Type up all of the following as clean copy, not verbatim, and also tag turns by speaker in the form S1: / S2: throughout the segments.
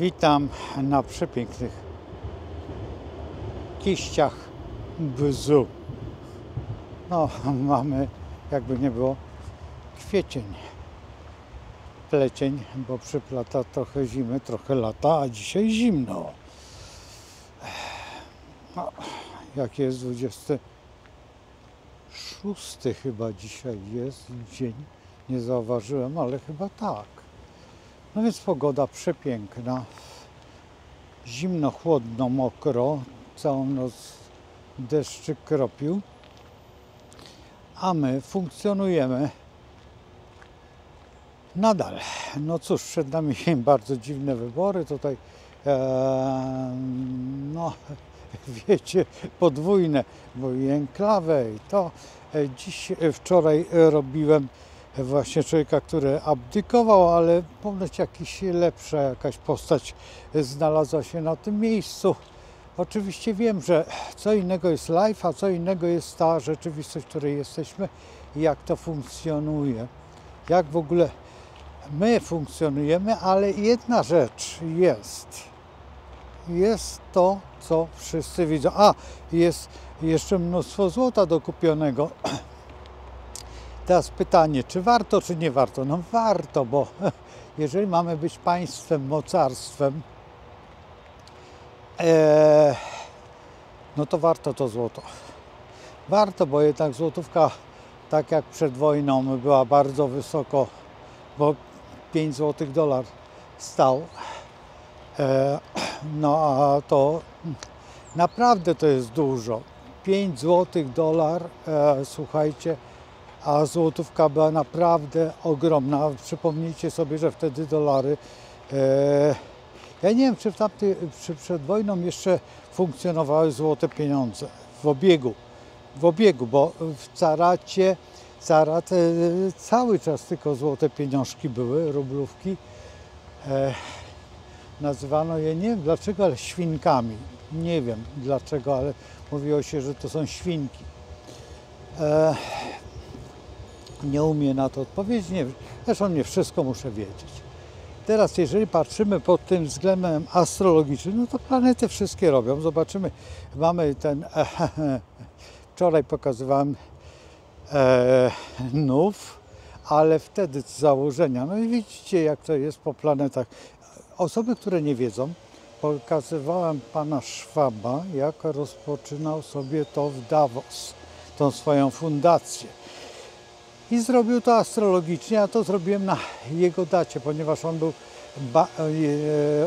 S1: Witam na przepięknych kiściach bzu. No, mamy, jakby nie było, kwiecień, plecień, bo przyplata trochę zimy, trochę lata, a dzisiaj zimno. No, jak jest 26 chyba dzisiaj jest dzień, nie zauważyłem, ale chyba tak. No więc pogoda przepiękna, zimno, chłodno, mokro, całą noc deszczyk kropił, a my funkcjonujemy nadal. No cóż, przed nami bardzo dziwne wybory tutaj, no wiecie, podwójne, bo i enklawę i to. Wczoraj robiłem właśnie człowieka, który abdykował, ale ponoć jakaś postać znalazła się na tym miejscu. Oczywiście wiem, że co innego jest live, a co innego jest ta rzeczywistość, w której jesteśmy i jak to funkcjonuje. Jak w ogóle my funkcjonujemy, ale jedna rzecz jest. Jest to, co wszyscy widzą. A, jest jeszcze mnóstwo złota do kupionego. Teraz pytanie, czy warto, czy nie warto? No warto, bo jeżeli mamy być państwem, mocarstwem, no to warto to złoto. Warto, bo jednak złotówka, tak jak przed wojną, była bardzo wysoko, bo 5 złotych dolar stał. No a to naprawdę to jest dużo. 5 złotych dolar, słuchajcie, a złotówka była naprawdę ogromna. Przypomnijcie sobie, że wtedy dolary, ja nie wiem, czy przed wojną jeszcze funkcjonowały złote pieniądze w obiegu, bo w carat cały czas tylko złote pieniążki były, rublówki. Nazywano je, nie wiem dlaczego, ale świnkami. Nie wiem dlaczego, ale mówiło się, że to są świnki. Nie umiem na to odpowiedzieć, nie wiem. Zresztą nie wszystko muszę wiedzieć. Teraz, jeżeli patrzymy pod tym względem astrologicznym, no to planety wszystkie robią. Zobaczymy, mamy ten, wczoraj pokazywałem nów, ale wtedy z założenia. No i widzicie, jak to jest po planetach. Osoby, które nie wiedzą, pokazywałem pana Schwaba, jak rozpoczynał sobie to w Davos, tą swoją fundację. I zrobił to astrologicznie, a to zrobiłem na jego dacie, ponieważ on był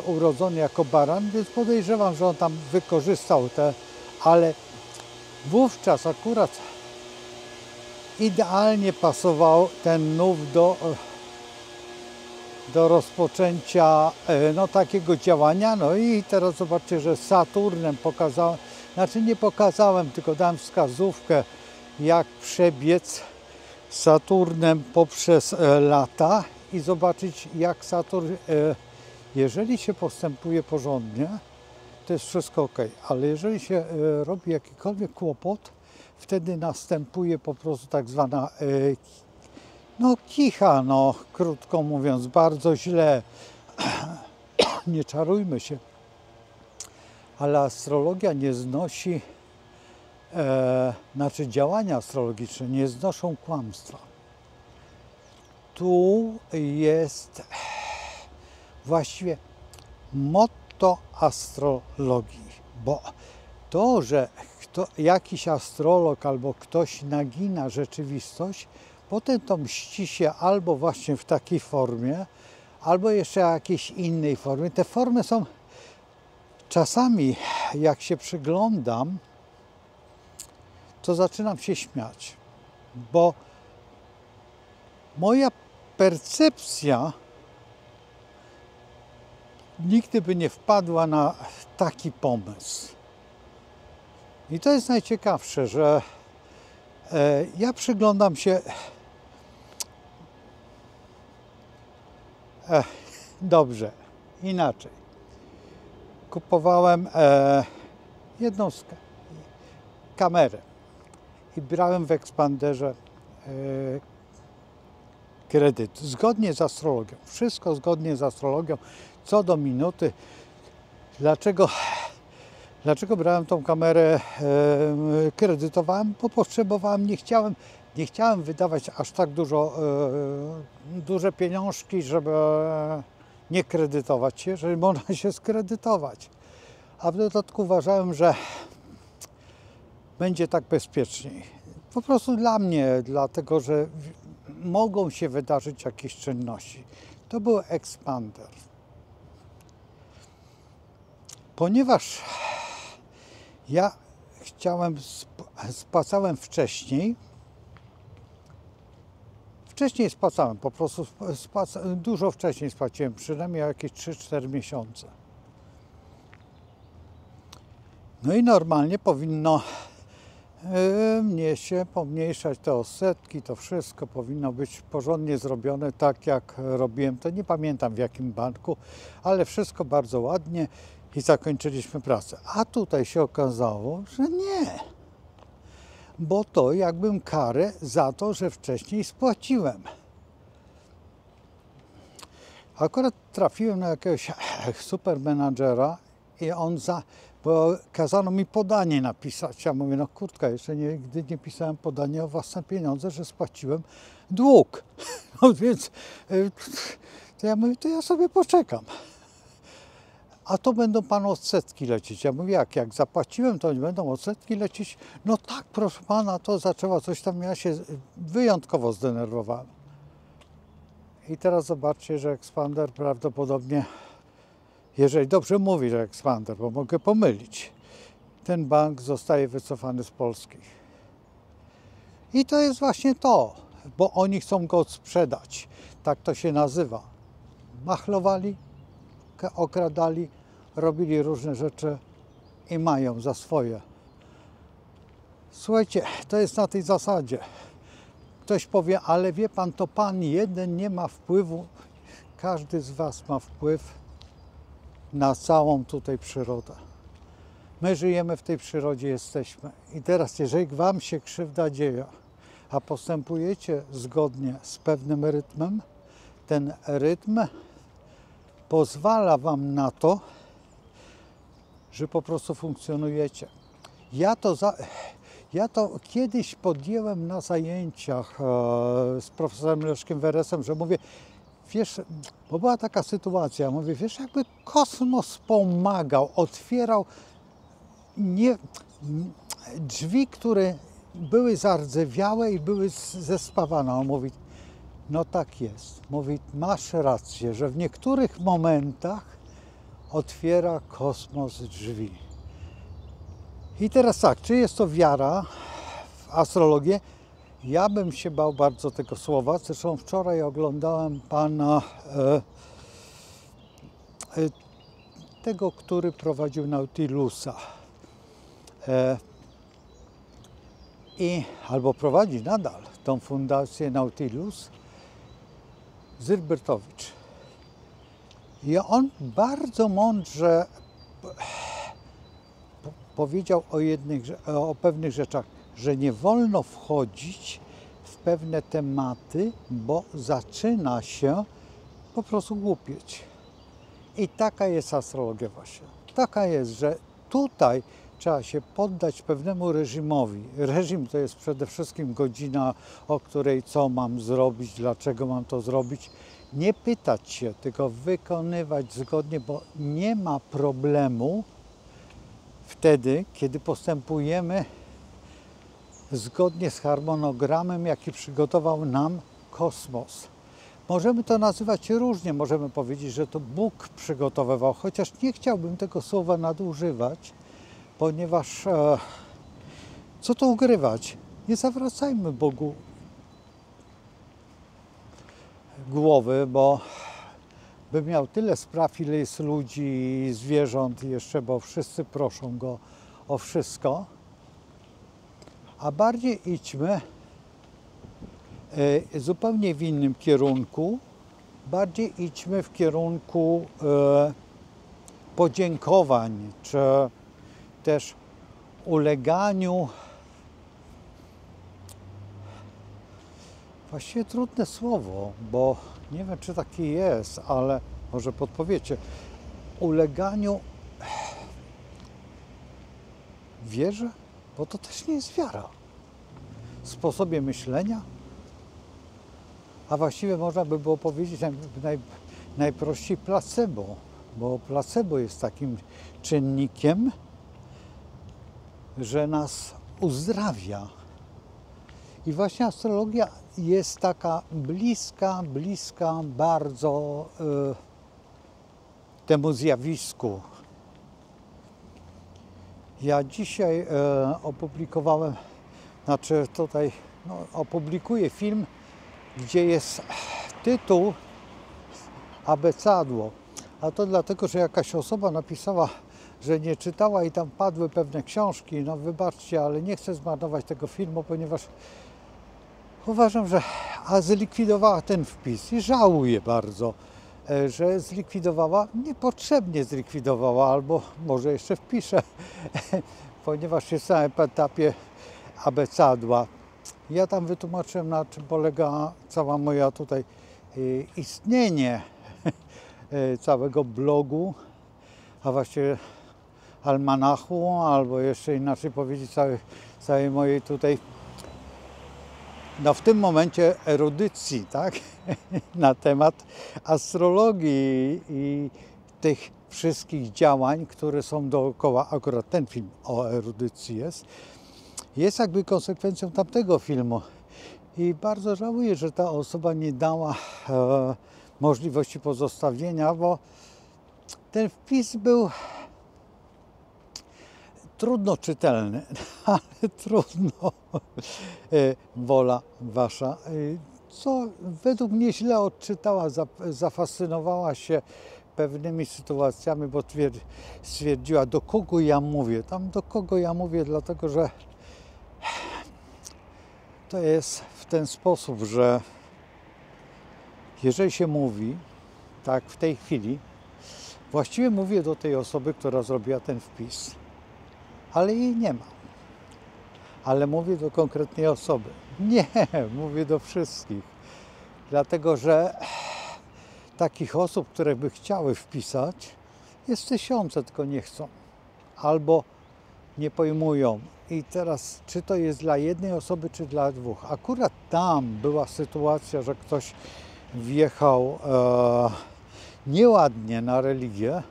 S1: urodzony jako baran, więc podejrzewam, że on tam wykorzystał ale wówczas akurat idealnie pasował ten nów do rozpoczęcia takiego działania. No i teraz zobaczcie, że Saturnem pokazałem, znaczy nie pokazałem, tylko dałem wskazówkę, jak przebiec Saturnem poprzez lata i zobaczyć, jak Saturn, jeżeli się postępuje porządnie, to jest wszystko ok, ale jeżeli się robi jakikolwiek kłopot, wtedy następuje po prostu tak zwana kicha, krótko mówiąc, bardzo źle. Nie czarujmy się, ale astrologia nie znosi, działania astrologiczne nie znoszą kłamstwa. Tu jest właściwie motto astrologii, bo to, że jakiś astrolog albo ktoś nagina rzeczywistość, potem to mści się albo właśnie w takiej formie, albo jeszcze jakiejś innej formie. Te formy są czasami, jak się przyglądam, to zaczynam się śmiać, bo moja percepcja nigdy by nie wpadła na taki pomysł. I to jest najciekawsze, że ja przyglądam się dobrze, inaczej. Kupowałem jedną kamerę i brałem w Expanderze kredyt, zgodnie z astrologią. Wszystko zgodnie z astrologią. co do minuty. Dlaczego brałem tą kamerę, kredytowałem? Bo potrzebowałem, nie chciałem wydawać aż tak duże pieniążki, żeby nie kredytować się, jeżeli można się skredytować. A w dodatku uważałem, że będzie tak bezpieczniej. Po prostu dla mnie, dlatego że mogą się wydarzyć jakieś czynności. To był Expander. Ponieważ ja spłacałem wcześniej spłacałem, po prostu dużo wcześniej spłaciłem, przynajmniej o jakieś 3-4 miesiące. No i normalnie powinno mnie się pomniejszać te odsetki, to wszystko powinno być porządnie zrobione, tak jak robiłem to. Nie pamiętam w jakim banku, ale wszystko bardzo ładnie i zakończyliśmy pracę. A tutaj się okazało, że nie. Bo to jakbym karę za to, że wcześniej spłaciłem. Akurat trafiłem na jakiegoś supermenadżera i bo kazano mi podanie napisać. Ja mówię, no kurtka, jeszcze nigdy nie pisałem podania o własne pieniądze, że spłaciłem dług. No więc to ja mówię, to ja sobie poczekam. A to będą panu odsetki lecieć. Ja mówię, jak zapłaciłem, to nie będą odsetki lecieć? No tak, proszę pana, to zaczęła coś tam, ja się wyjątkowo zdenerwowałem. I teraz zobaczcie, że Expander prawdopodobnie, jeżeli dobrze mówi, że Expander, bo mogę pomylić, ten bank zostaje wycofany z Polski. I to jest właśnie to, bo oni chcą go sprzedać. Tak to się nazywa. Machlowali, okradali, robili różne rzeczy i mają za swoje. Słuchajcie, to jest na tej zasadzie. Ktoś powie, ale wie pan, to pan jeden nie ma wpływu. Każdy z was ma wpływ na całą tutaj przyrodę. My żyjemy w tej przyrodzie, jesteśmy. I teraz, jeżeli wam się krzywda dzieje, a postępujecie zgodnie z pewnym rytmem, ten rytm pozwala wam na to, że po prostu funkcjonujecie. Ja to kiedyś podjęłem na zajęciach z profesorem Leszkiem Weresem, że mówię, wiesz, bo była taka sytuacja, mówię, wiesz, jakby kosmos pomagał, otwierał drzwi, które były zardzewiałe i były zespawane. On mówi, no tak jest. Mówi, masz rację, że w niektórych momentach otwiera kosmos drzwi. I teraz tak, czy jest to wiara w astrologię? Ja bym się bał bardzo tego słowa. Zresztą wczoraj oglądałem pana tego, który prowadził Nautilusa. Albo prowadzi nadal tą fundację Nautilus, Zyrbertowicz. I on bardzo mądrze powiedział o pewnych rzeczach, że nie wolno wchodzić w pewne tematy, bo zaczyna się po prostu głupieć. I taka jest astrologia właśnie. Taka jest, że tutaj trzeba się poddać pewnemu reżimowi. Reżim to jest przede wszystkim godzina, o której co mam zrobić, dlaczego mam to zrobić. Nie pytać się, tylko wykonywać zgodnie, bo nie ma problemu wtedy, kiedy postępujemy zgodnie z harmonogramem, jaki przygotował nam kosmos. Możemy to nazywać różnie, możemy powiedzieć, że to Bóg przygotowywał, chociaż nie chciałbym tego słowa nadużywać, ponieważ co tu ukrywać? Nie zawracajmy Bogu głowy, bo by miał tyle spraw, ile jest ludzi i zwierząt jeszcze, bo wszyscy proszą Go o wszystko, a bardziej idźmy zupełnie w innym kierunku, bardziej idźmy w kierunku podziękowań, czy też uleganiu. Właściwie trudne słowo, bo nie wiem, czy takie jest, ale może podpowiecie, uleganiu wierze, bo to też nie jest wiara, sposobie myślenia, a właściwie można by było powiedzieć najprościej placebo, bo placebo jest takim czynnikiem, że nas uzdrawia. I właśnie astrologia jest taka bliska bardzo temu zjawisku. Ja dzisiaj opublikowałem, opublikuję film, gdzie jest tytuł Abecadło. A to dlatego, że jakaś osoba napisała, że nie czytała i tam padły pewne książki. No wybaczcie, ale nie chcę zmarnować tego filmu, ponieważ uważam, że zlikwidowała ten wpis i żałuję bardzo, że zlikwidowała, niepotrzebnie zlikwidowała, albo może jeszcze wpiszę, ponieważ jest na etapie abecadła. Ja tam wytłumaczyłem, na czym polega cała moja tutaj istnienie całego blogu, a właściwie almanachu, albo jeszcze inaczej powiedzieć całej mojej tutaj, no w tym momencie erudycji, tak, na temat astrologii i tych wszystkich działań, które są dookoła. Akurat ten film o erudycji jest jakby konsekwencją tamtego filmu. I bardzo żałuję, że ta osoba nie dała możliwości pozostawienia, bo ten wpis był trudno czytelny, ale trudno. Wola wasza, co według mnie źle odczytała, zafascynowała się pewnymi sytuacjami, bo stwierdziła, do kogo ja mówię. Tam do kogo ja mówię, dlatego że to jest w ten sposób, że jeżeli się mówi, tak w tej chwili, właściwie mówię do tej osoby, która zrobiła ten wpis, ale jej nie ma. Ale mówię do konkretnej osoby. Nie, mówię do wszystkich. Dlatego, że takich osób, które by chciały wpisać, jest tysiące, tylko nie chcą. Albo nie pojmują. I teraz, czy to jest dla jednej osoby, czy dla dwóch. Akurat tam była sytuacja, że ktoś wjechał nieładnie na religię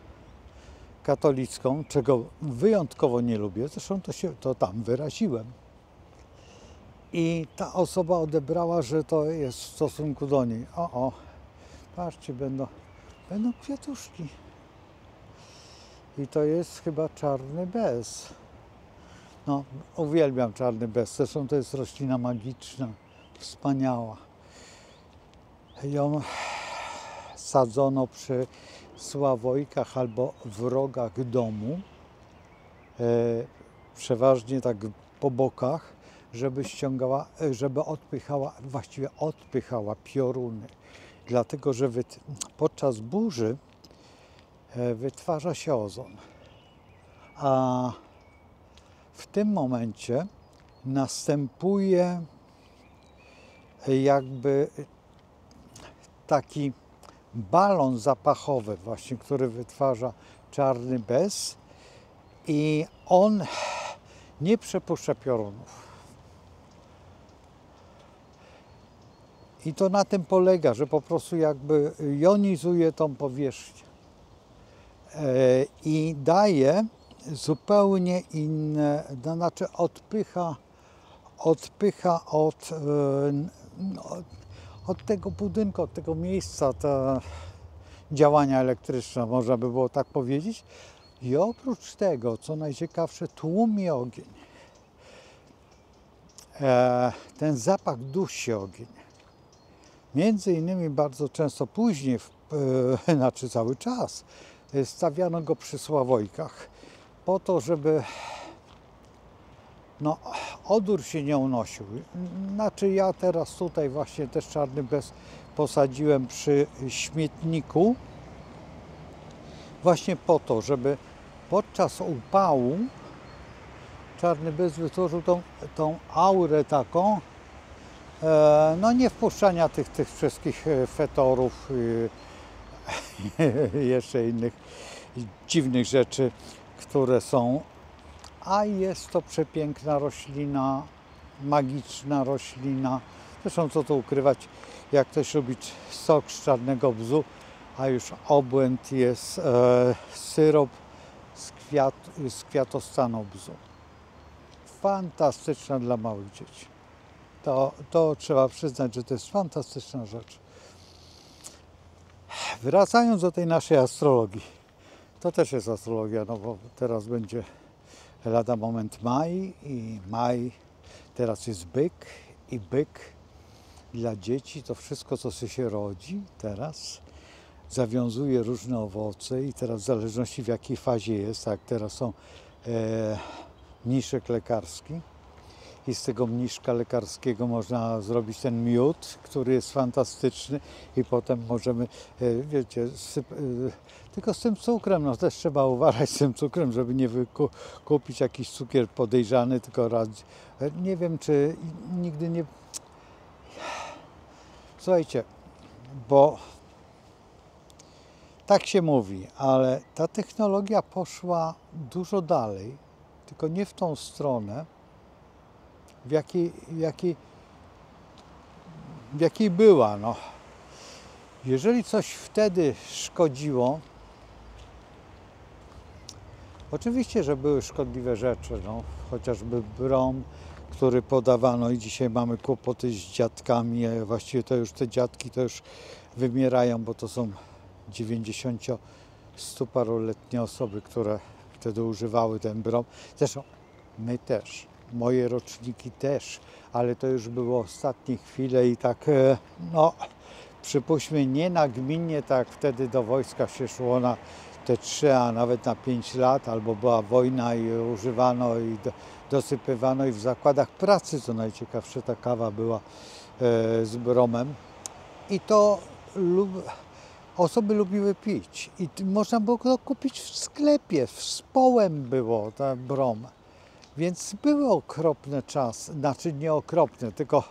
S1: katolicką, czego wyjątkowo nie lubię. Zresztą to tam wyraziłem. I ta osoba odebrała, że to jest w stosunku do niej. Patrzcie, będą kwiatuszki. I to jest chyba czarny bez. No, uwielbiam czarny bez. Zresztą to jest roślina magiczna, wspaniała. Ją sadzono przy sławojkach albo w rogach domu, przeważnie tak po bokach, żeby ściągała, żeby odpychała pioruny. Dlatego, że podczas burzy wytwarza się ozon. A w tym momencie następuje jakby taki balon zapachowy właśnie, który wytwarza czarny bez i on nie przepuszcza piorunów. I to na tym polega, że po prostu jakby jonizuje tą powierzchnię i daje zupełnie inne, to znaczy odpycha od tego budynku, od tego miejsca te działania elektryczne, można by było tak powiedzieć. I oprócz tego, co najciekawsze, tłumi ogień. Ten zapach dusi ogień. Między innymi bardzo często później, znaczy cały czas, stawiano go przy sławojkach po to, żeby odór się nie unosił. Znaczy ja teraz tutaj właśnie też czarny bez posadziłem przy śmietniku właśnie po to, żeby podczas upału czarny bez wytworzył tą aurę taką, nie wpuszczania tych wszystkich fetorów, jeszcze innych dziwnych rzeczy, które są. A jest to przepiękna roślina, magiczna roślina. Zresztą co tu ukrywać, jak ktoś lubi sok z czarnego bzu, a już obłęd jest syrop z kwiatostanu bzu. Fantastyczna dla małych dzieci. To trzeba przyznać, że to jest fantastyczna rzecz. Wracając do tej naszej astrologii. To też jest astrologia, no bo teraz będzie lada moment maj i maj, teraz jest byk i byk dla dzieci to wszystko, co się rodzi teraz, zawiązuje różne owoce i teraz w zależności w jakiej fazie jest, tak teraz są mniszek lekarski i z tego mniszka lekarskiego można zrobić ten miód, który jest fantastyczny i potem możemy, wiecie, tylko z tym cukrem, no też trzeba uważać z tym cukrem, żeby nie kupić jakiś cukier podejrzany, tylko raz, nie wiem, czy nigdy nie... Słuchajcie, bo tak się mówi, ale ta technologia poszła dużo dalej, tylko nie w tą stronę, w jakiej była. No. Jeżeli coś wtedy szkodziło, oczywiście, że były szkodliwe rzeczy, no, chociażby brom, który podawano i dzisiaj mamy kłopoty z dziadkami, a właściwie to już te dziadki to już wymierają, bo to są 90-100-paroletnie osoby, które wtedy używały ten brom. Zresztą my też, moje roczniki też, ale to już było ostatnie chwile i tak, no przypuśćmy nie nagminnie, tak wtedy do wojska się szło na te 3, a nawet na 5 lat, albo była wojna i używano i dosypywano i w zakładach pracy, co najciekawsze, ta kawa była z bromem i to osoby lubiły pić i można było to kupić w sklepie, z połem było ten brom, więc były okropne czasy, znaczy nie okropne, tylko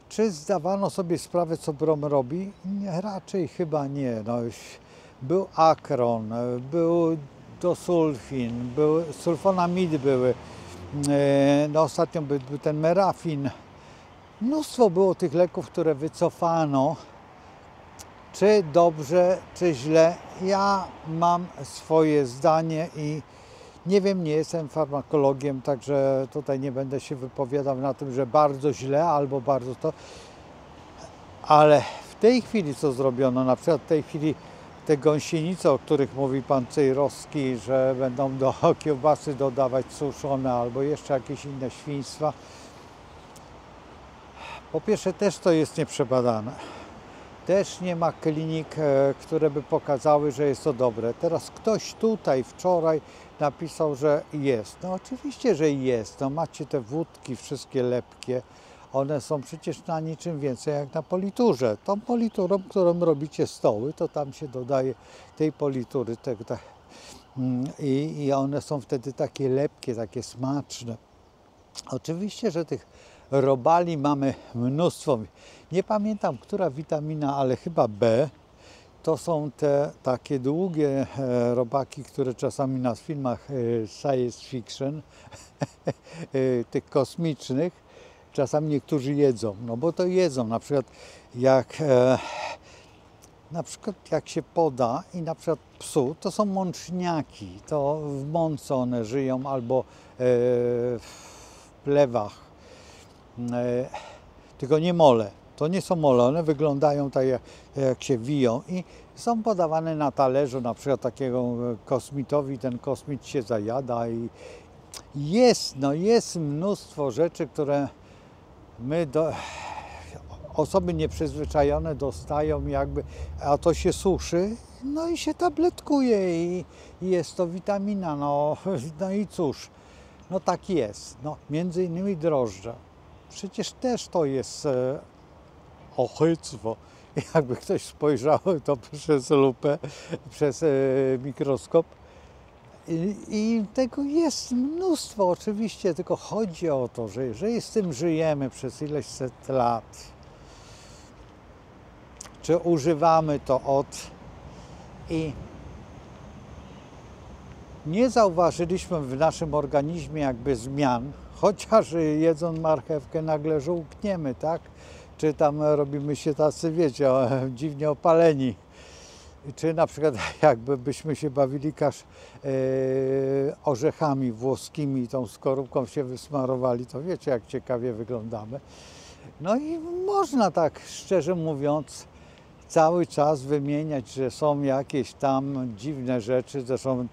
S1: czy zdawano sobie sprawę, co brom robi? Nie, raczej chyba nie. No, był akron, był dosulfin, był sulfonamidy były, no ostatnio był ten merafin. Mnóstwo było tych leków, które wycofano. Czy dobrze, czy źle? Ja mam swoje zdanie i nie wiem, nie jestem farmakologiem, także tutaj nie będę się wypowiadał na tym, że bardzo źle albo bardzo to. Ale w tej chwili co zrobiono, na przykład w tej chwili te gąsienice, o których mówi pan Cejrowski, że będą do kiełbasy dodawać suszone albo jeszcze jakieś inne świństwa. Po pierwsze też to jest nieprzebadane. Też nie ma klinik, które by pokazały, że jest to dobre. Teraz ktoś tutaj wczoraj napisał, że jest. No oczywiście, że jest. No macie te wódki wszystkie lepkie. One są przecież na niczym więcej jak na politurze. Tą politurą, którą robicie stoły, to tam się dodaje tej politury. I one są wtedy takie lepkie, takie smaczne. Oczywiście, że tych robali mamy mnóstwo. Nie pamiętam, która witamina, ale chyba B. To są te takie długie robaki, które czasami na filmach science fiction, tych kosmicznych, czasami niektórzy jedzą. No bo to jedzą, na przykład jak się poda i na przykład psu, to są mączniaki, to w mące one żyją albo w plewach. Tylko nie mole. To nie są mole, one wyglądają tak jak się wiją i są podawane na talerzu, na przykład takiego kosmitowi, ten kosmit się zajada i jest mnóstwo rzeczy, które osoby nieprzyzwyczajone dostają jakby, a to się suszy, no i się tabletkuje i jest to witamina, no i cóż, no tak jest, no między innymi drożdże. Przecież też to jest ochyctwo. Jakby ktoś spojrzał to przez lupę, przez mikroskop. I tego jest mnóstwo oczywiście, tylko chodzi o to, że jeżeli z tym żyjemy przez ileś set lat, czy używamy to od I nie zauważyliśmy w naszym organizmie jakby zmian, chociaż jedząc marchewkę nagle żółkniemy, tak? Czy tam robimy się tacy, wiecie, dziwnie opaleni. Czy na przykład jakbyśmy się bawili orzechami włoskimi, tą skorupką się wysmarowali, to wiecie, jak ciekawie wyglądamy. No i można tak, szczerze mówiąc, cały czas wymieniać, że są jakieś tam dziwne rzeczy, zresztą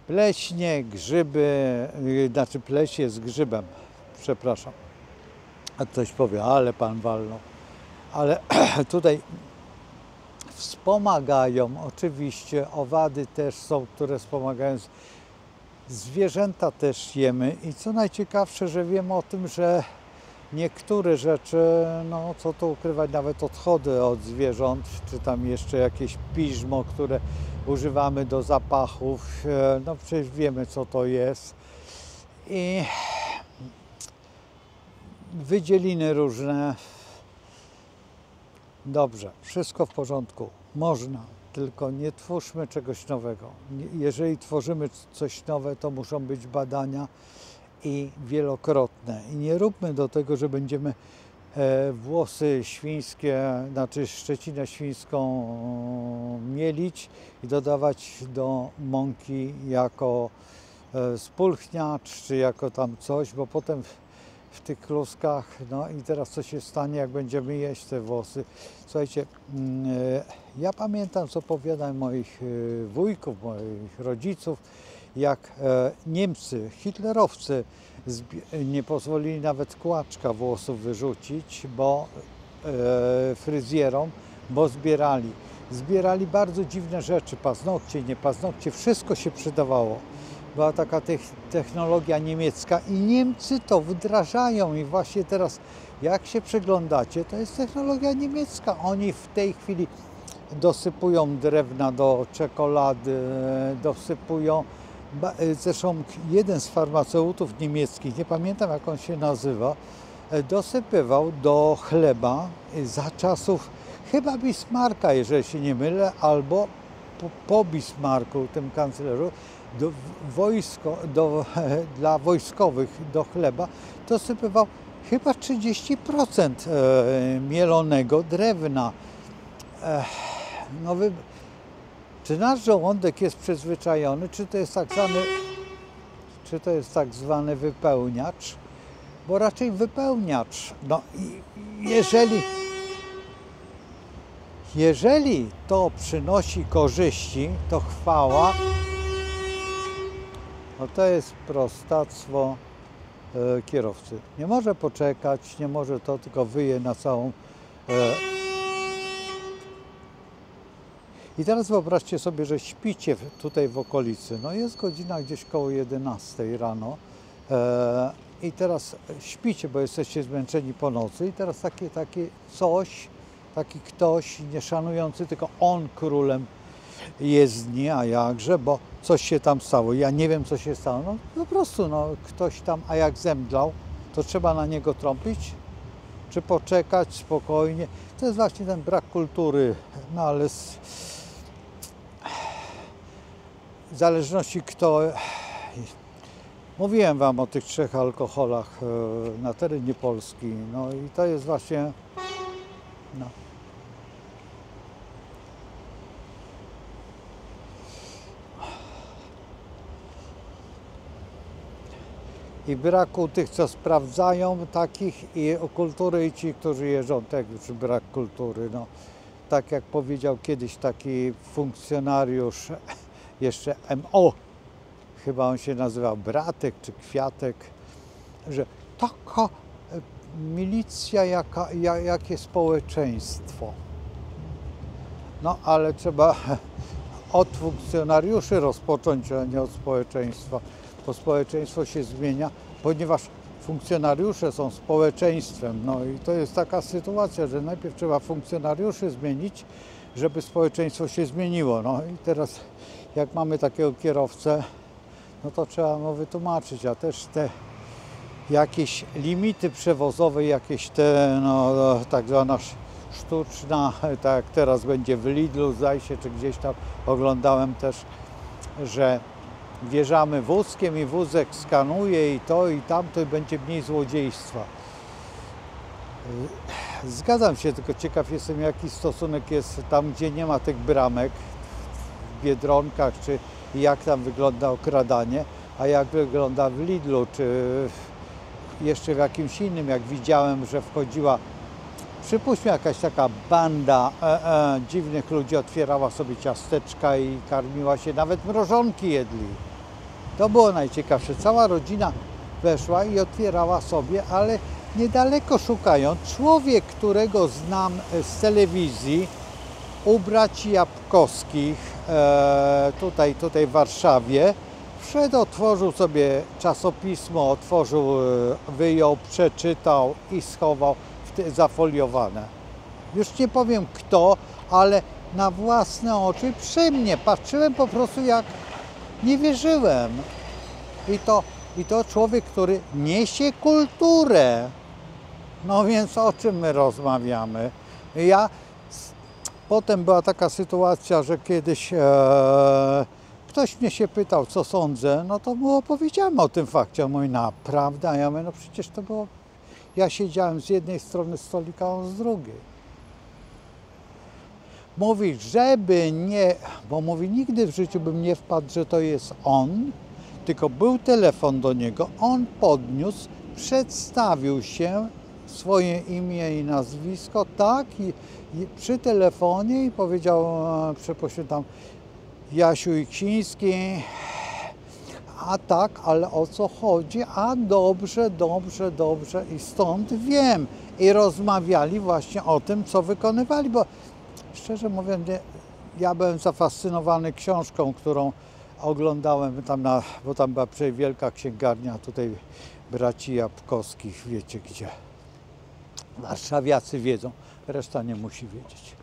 S1: pleśnie, grzyby, znaczy pleś jest grzybem, przepraszam. A ktoś powie, ale pan walnął. Ale tutaj wspomagają, oczywiście owady też są, które wspomagają, zwierzęta też jemy i co najciekawsze, że wiemy o tym, że niektóre rzeczy, no co tu ukrywać, nawet odchody od zwierząt, czy tam jeszcze jakieś piżmo, które używamy do zapachów, no przecież wiemy co to jest. I wydzieliny różne. Dobrze, wszystko w porządku, można, tylko nie twórzmy czegoś nowego. Jeżeli tworzymy coś nowe, to muszą być badania i wielokrotne. I nie róbmy do tego, że będziemy włosy świńskie, znaczy szczecinę świńską mielić i dodawać do mąki jako spulchniacz, czy jako tam coś, bo potem w tych kluskach, no i teraz co się stanie, jak będziemy jeść te włosy. Słuchajcie, ja pamiętam, co opowiadałem moich wujków, moich rodziców, jak Niemcy, hitlerowcy nie pozwolili nawet kłaczka włosów wyrzucić, bo fryzjerom, bo zbierali bardzo dziwne rzeczy, paznokcie, nie paznokcie, wszystko się przydawało. Była taka technologia niemiecka i Niemcy to wdrażają i właśnie teraz jak się przyglądacie, to jest technologia niemiecka. Oni w tej chwili dosypują drewna do czekolady, dosypują, zresztą jeden z farmaceutów niemieckich, nie pamiętam jak on się nazywa, dosypywał do chleba za czasów chyba Bismarcka, jeżeli się nie mylę, albo po Bismarcku, tym kanclerzu, dla wojskowych do chleba dosypywał chyba 30% mielonego drewna. No czy nasz żołądek jest przyzwyczajony, czy to jest tak zwany wypełniacz? Bo raczej wypełniacz. No, jeżeli to przynosi korzyści, to chwała. No to jest prostactwo kierowcy. Nie może poczekać, nie może to, tylko wyje na całą. I teraz wyobraźcie sobie, że śpicie tutaj w okolicy. No jest godzina gdzieś koło 11 rano i teraz śpicie, bo jesteście zmęczeni po nocy i teraz taki ktoś nieszanujący, tylko on królem jezdni, a jakże, bo coś się tam stało. Ja nie wiem, co się stało. No po prostu, no, ktoś tam, a jak zemdlał, to trzeba na niego trąbić, czy poczekać spokojnie. To jest właśnie ten brak kultury, no ale w zależności kto. Mówiłem wam o tych 3 alkoholach na terenie Polski, no i to jest właśnie, no. I braku tych, co sprawdzają takich i o kultury i ci, którzy jeżdżą, tak już brak kultury. No, tak jak powiedział kiedyś taki funkcjonariusz, jeszcze MO, chyba on się nazywał Bratek czy Kwiatek, że taka milicja, jakie społeczeństwo. No ale trzeba od funkcjonariuszy rozpocząć, a nie od społeczeństwa. Bo społeczeństwo się zmienia, ponieważ funkcjonariusze są społeczeństwem. No i to jest taka sytuacja, że najpierw trzeba funkcjonariuszy zmienić, żeby społeczeństwo się zmieniło. No i teraz jak mamy takiego kierowcę, no to trzeba mu wytłumaczyć, a też te jakieś limity przewozowe, jakieś te, no, tak zwana sztuczna, tak jak teraz będzie w Lidlu, zdaje się, czy gdzieś tam oglądałem też, że wjeżdżamy wózkiem i wózek skanuje i to i tamto i będzie mniej złodziejstwa. Zgadzam się, tylko ciekaw jestem, jaki stosunek jest tam, gdzie nie ma tych bramek, w Biedronkach, czy jak tam wygląda okradanie, a jak wygląda w Lidlu, czy jeszcze w jakimś innym, jak widziałem, że wchodziła, przypuśćmy, jakaś taka banda dziwnych ludzi, otwierała sobie ciasteczka i karmiła się, nawet mrożonki jedli. To było najciekawsze. Cała rodzina weszła i otwierała sobie, ale niedaleko szukając, człowiek, którego znam z telewizji, u braci Jabłkowskich, tutaj w Warszawie, wszedł, otworzył sobie czasopismo, wyjął, przeczytał i schował zafoliowane. Już nie powiem kto, ale na własne oczy przy mnie patrzyłem po prostu, jak nie wierzyłem. I to człowiek, który niesie kulturę. No więc o czym my rozmawiamy? Potem była taka sytuacja, że kiedyś ktoś mnie się pytał, co sądzę, no to mu opowiedziałem o tym fakcie. On mówi, naprawdę? A ja mówię, no przecież to było... Ja siedziałem z jednej strony stolika, a on z drugiej. Mówi, żeby nie... Bo mówi, nigdy w życiu bym nie wpadł, że to jest on, tylko był telefon do niego, on podniósł, przedstawił się, swoje imię i nazwisko, tak, i przy telefonie i powiedział, przepraszam tam, Jasiu Iksiński, a tak, ale o co chodzi? A dobrze, dobrze, dobrze i stąd wiem. I rozmawiali właśnie o tym, co wykonywali, bo szczerze mówiąc, ja byłem zafascynowany książką, którą oglądałem tam, bo tam była wielka księgarnia tutaj braci Jabłkowskich, wiecie gdzie. Warszawiacy wiedzą, reszta nie musi wiedzieć.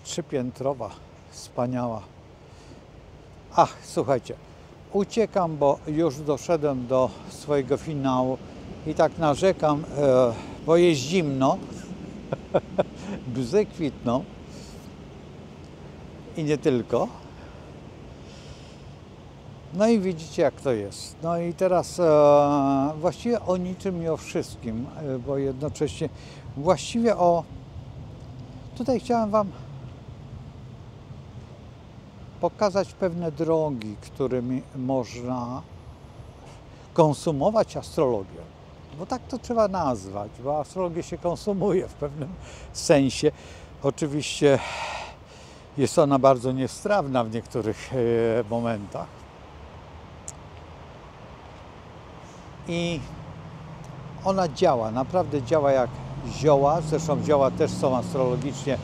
S1: Trzypiętrowa, wspaniała. Ach, słuchajcie, uciekam, bo już doszedłem do swojego finału i tak narzekam, bo jest zimno, bzy kwitną i nie tylko. No i widzicie, jak to jest. No i teraz właściwie o niczym i o wszystkim, bo jednocześnie właściwie tutaj chciałem Wam pokazać pewne drogi, którymi można konsumować astrologię. Bo tak to trzeba nazwać, bo astrologię się konsumuje w pewnym sensie. Oczywiście jest ona bardzo niestrawna w niektórych momentach. I ona działa, naprawdę działa jak zioła, zresztą zioła też są astrologicznie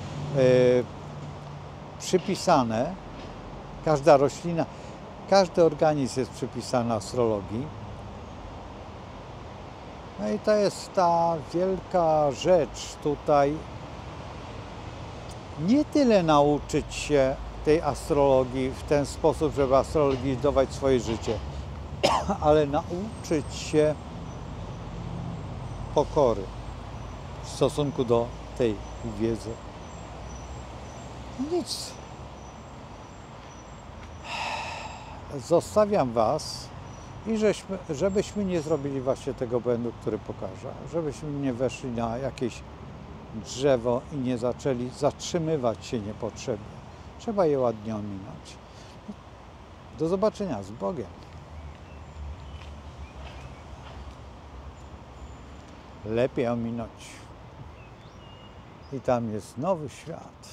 S1: przypisane. Każda roślina, każdy organizm jest przypisany astrologii. No i to jest ta wielka rzecz tutaj. Nie tyle nauczyć się tej astrologii w ten sposób, żeby astrologizować swoje życie, ale nauczyć się pokory w stosunku do tej wiedzy. Nic. Zostawiam Was i żebyśmy nie zrobili właśnie tego błędu, który pokażę. Żebyśmy nie weszli na jakieś drzewo i nie zaczęli zatrzymywać się niepotrzebnie. Trzeba je ładnie ominąć. Do zobaczenia, z Bogiem. Lepiej ominąć. I tam jest nowy świat.